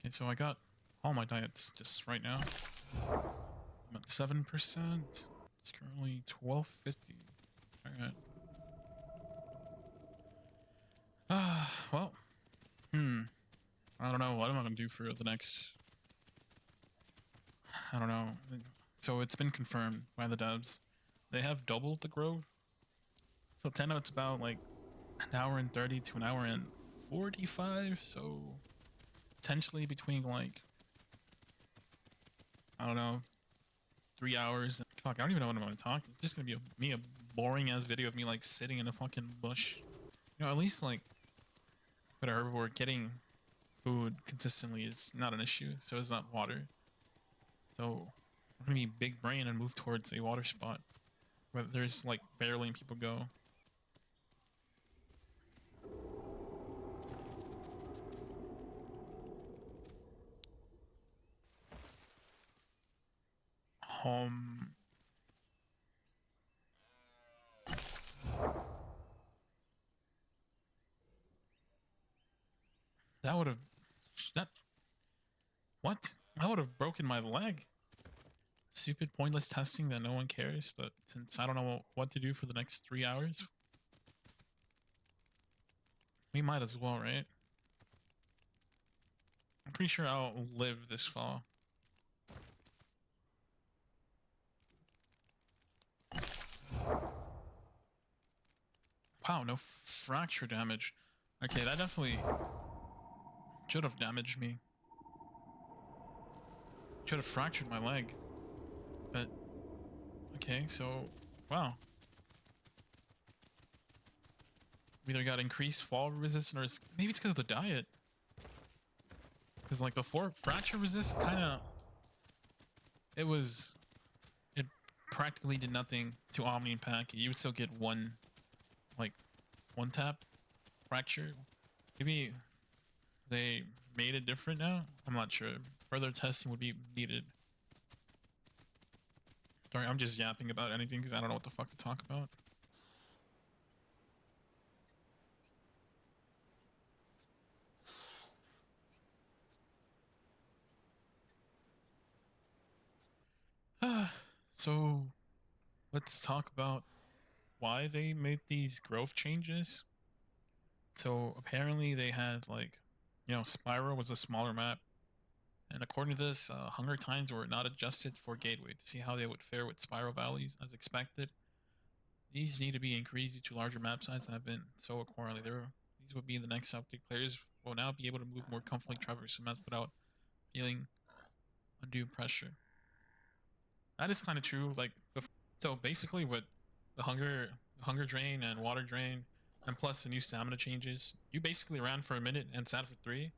Okay, so I got all my diets just right now. I'm at 7%. It's currently 12.50. Alright. Well. I don't know. What am I gonna do for the next... I don't know. So it's been confirmed by the devs. They have doubled the grove. So 10 it's about like an hour and 30 to an hour and 45. So potentially between like, I don't know, 3 hours. Fuck, I don't even know what I'm gonna talk. It's just gonna be a boring ass video of me like sitting in a fucking bush. You know, at least like whatever, we're getting food consistently is not an issue. So it's not water. So I'm gonna be big brain and move towards a water spot where there's like barely people go. Um, that would have that what? I would have broken my leg. Stupid, pointless testing that no one cares. But since I don't know what to do for the next 3 hours, we might as well, right? I'm pretty sure I'll live this fall. Wow, no fracture damage. Okay, that definitely should have damaged me. Should have fractured my leg. But, okay, so, wow. We either got increased fall resistance or maybe it's because of the diet. Because, like, before, fracture resist kind of... It practically did nothing to Omni and Pack. You would still get one tap fracture. Maybe they made it different now? I'm not sure. Further testing would be needed. Sorry, I'm just yapping about anything because I don't know what the fuck to talk about. So, let's talk about why they made these growth changes. So, apparently they had, like, you know, Spyro was a smaller map. And according to this, hunger times were not adjusted for Gateway to see how they would fare with Spiral Valleys as expected. These need to be increased to larger map size and have been so accordingly. These will be the next update. Players will now be able to move more comfortably traverse maps without feeling undue pressure. That is kind of true. Like, so basically, with the hunger drain and water drain, and plus the new stamina changes, you basically ran for a minute and sat for 3.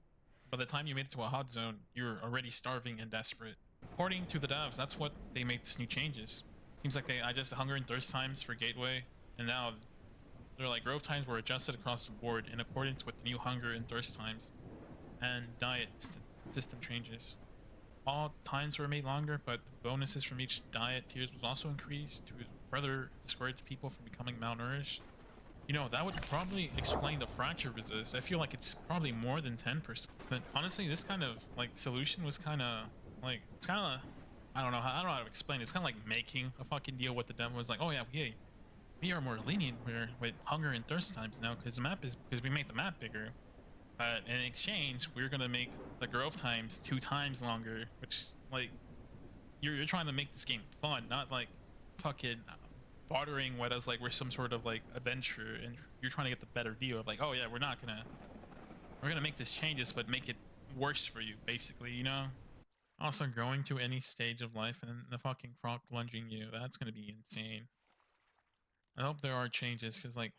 By the time you made it to a hot zone, you're already starving and desperate. According to the devs, that's what they make this new changes. Seems like they adjusted hunger and thirst times for Gateway, and now they're like growth times were adjusted across the board in accordance with the new hunger and thirst times and diet system changes. All times were made longer, but the bonuses from each diet tiers was also increased to further discourage people from becoming malnourished. You know, that would probably explain the fracture resist. I feel like it's probably more than 10%. But honestly, this kind of like solution was kind of like, it's kind of, I don't know how to explain it. It's kind of like making a fucking deal with the demo. It's like, oh yeah, we are more lenient with hunger and thirst times now because we made the map bigger. But in exchange, we're gonna make the growth times 2 times longer, which like you're trying to make this game fun, not like fucking bartering with us like we're some sort of like adventure, and you're trying to get the better deal of like, oh yeah, we're gonna make this changes, but make it worse for you, basically, you know. Also, growing to any stage of life and the fucking croc lunging you, that's gonna be insane. I hope there are changes because like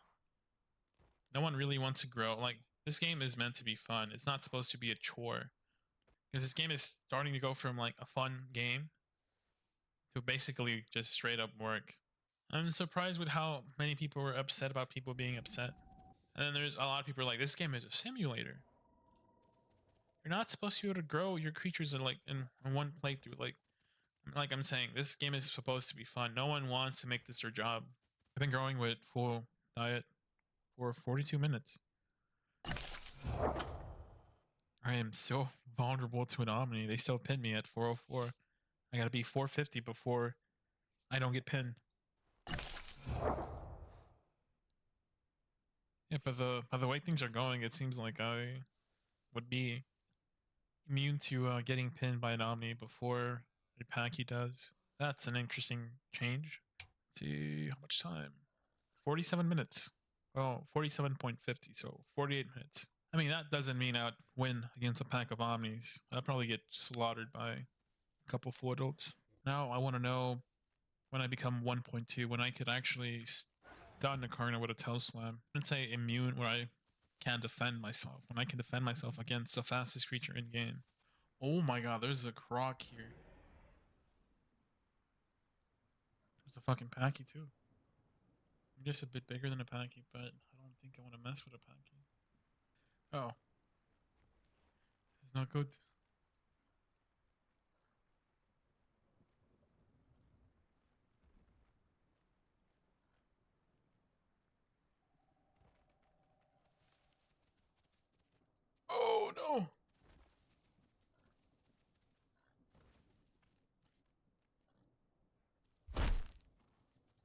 no one really wants to grow. Like, this game is meant to be fun. It's not supposed to be a chore. Because this game is starting to go from like a fun game to basically just straight up work. I'm surprised with how many people were upset about people being upset. And then there's a lot of people who are like, this game is a simulator. You're not supposed to be able to grow your creatures in one playthrough. Like I'm saying, this game is supposed to be fun. No one wants to make this their job. I've been growing with full diet for 42 minutes. I am so vulnerable to an Omni. They still pin me at 404. I gotta be 450 before I don't get pinned. Yeah, but by the way things are going, it seems like I would be immune to getting pinned by an Omni before a Packy does. That's an interesting change. Let's see how much time. 47 minutes. Well, 47.50, so 48 minutes. I mean, that doesn't mean I'd win against a pack of Omnis. I'd probably get slaughtered by a couple full adults. Now I want to know when I become 1.2, when I could actually stun a Karna with a Tail Slam. I wouldn't say immune, where I can't defend myself. When I can defend myself against the fastest creature in game. Oh my god, there's a Croc here. There's a fucking Packy too. I'm just a bit bigger than a Packy, but I don't think I want to mess with a Packy. Oh. It's not good. Oh no!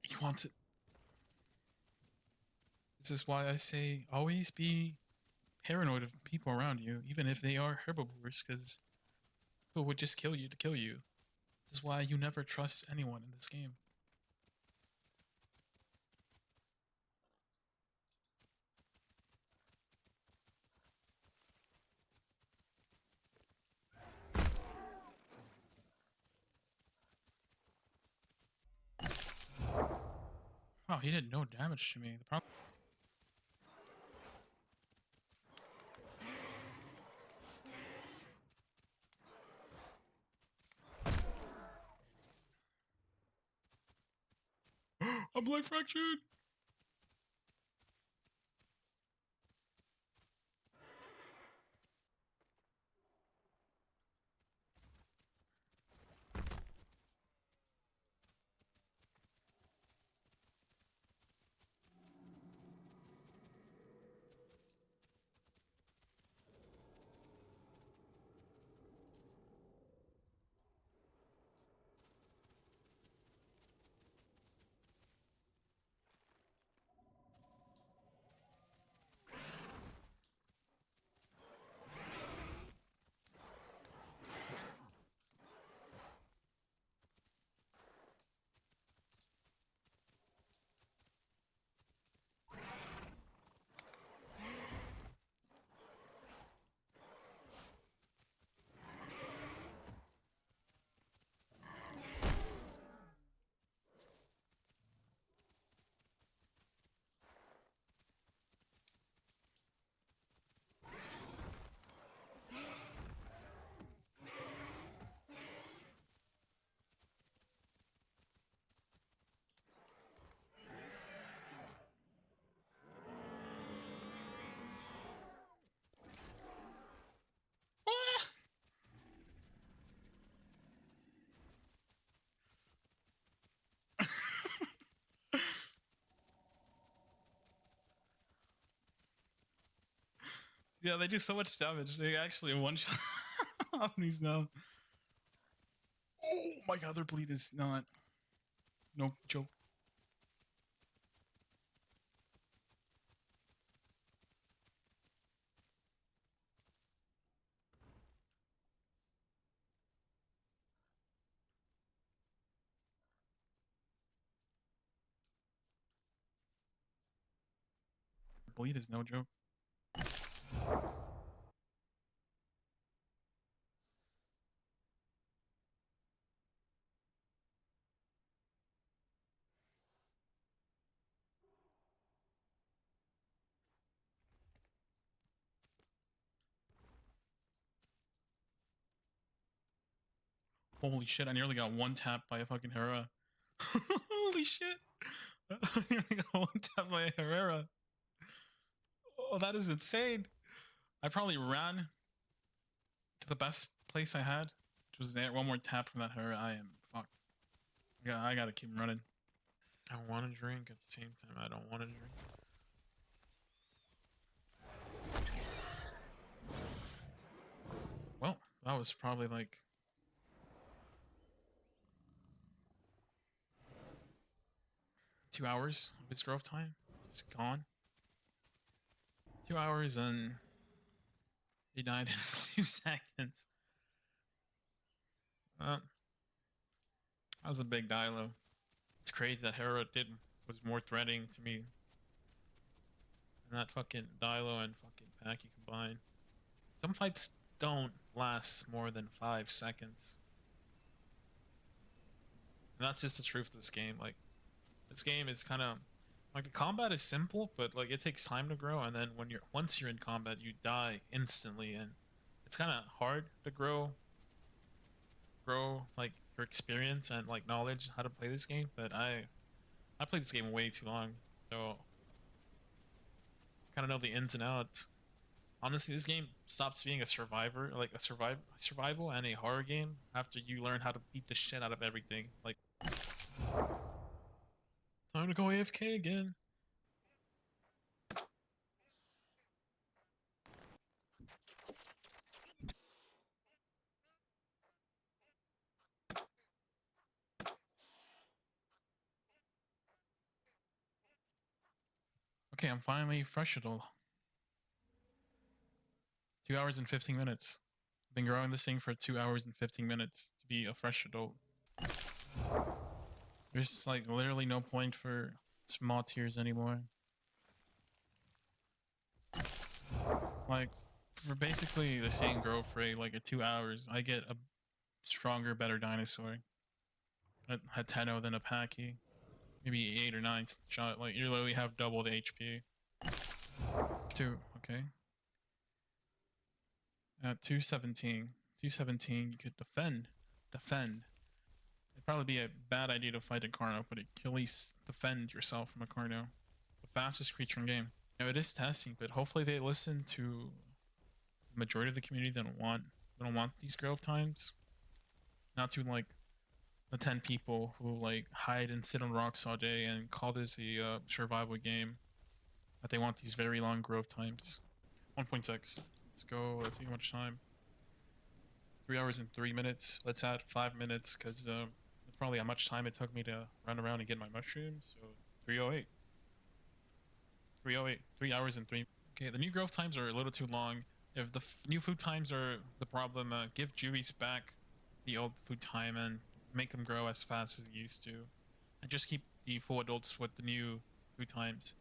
He wants it. This is why I say always be paranoid of people around you, even if they are herbivores, because people would just kill you to kill you. This is why you never trust anyone in this game. Wow, he did no damage to me. The problem. I'm leg fractured. Yeah, they do so much damage. They actually one shot Omnis now. Oh my god, their bleed is not no joke. Bleed is no joke. Holy shit, I nearly got one tap by a fucking Herrera. Holy shit. I nearly got one tap by a Herrera. Oh, that is insane. I probably ran to the best place I had, which was there. One more tap from that Herrera. I am fucked. Yeah, I gotta keep running. I want to drink at the same time. I don't want to drink. Well. That was probably like 2 hours of its growth time. Just gone. 2 hours and he died in 2 seconds. That was a big Dilo. It's crazy that Herra was more threatening to me than that fucking Dilo and fucking Packy combined. Some fights don't last more than 5 seconds. And that's just the truth of this game. Like, this game is kind of like the combat is simple, but like it takes time to grow. And then once you're in combat, you die instantly, and it's kind of hard to grow like your experience and like knowledge how to play this game. But I played this game way too long, so I kind of know the ins and outs. Honestly, this game stops being a survival and a horror game after you learn how to beat the shit out of everything. Like, time to go AFK again. Okay, I'm finally fresh at all. 2 hours and 15 minutes. I've been growing this thing for 2 hours and 15 minutes to be a fresh adult. There's like literally no point for small tiers anymore. Like, for basically the same growth rate, like at 2 hours, I get a stronger, better dinosaur. A Tenno than a Packy. Maybe 8 or 9 shot. Like, you literally have double the HP. Okay. At 217. 217, you could defend. It'd probably be a bad idea to fight a Carno, but you can at least defend yourself from a Carno. The fastest creature in game. You know, it is testing, but hopefully they listen to the majority of the community that don't want these growth times. Not to like the 10 people who like hide and sit on rocks all day and call this a survival game. That they want these very long growth times. 1.6. Let's go. Let's see how much time. 3 hours and 3 minutes. Let's add 5 minutes because that's probably how much time it took me to run around and get my mushrooms. So 308. 308. 3 hours and 3. Okay, the new growth times are a little too long. If the new food times are the problem, give Jewies back the old food time and make them grow as fast as they used to. And just keep the full adults with the new food times.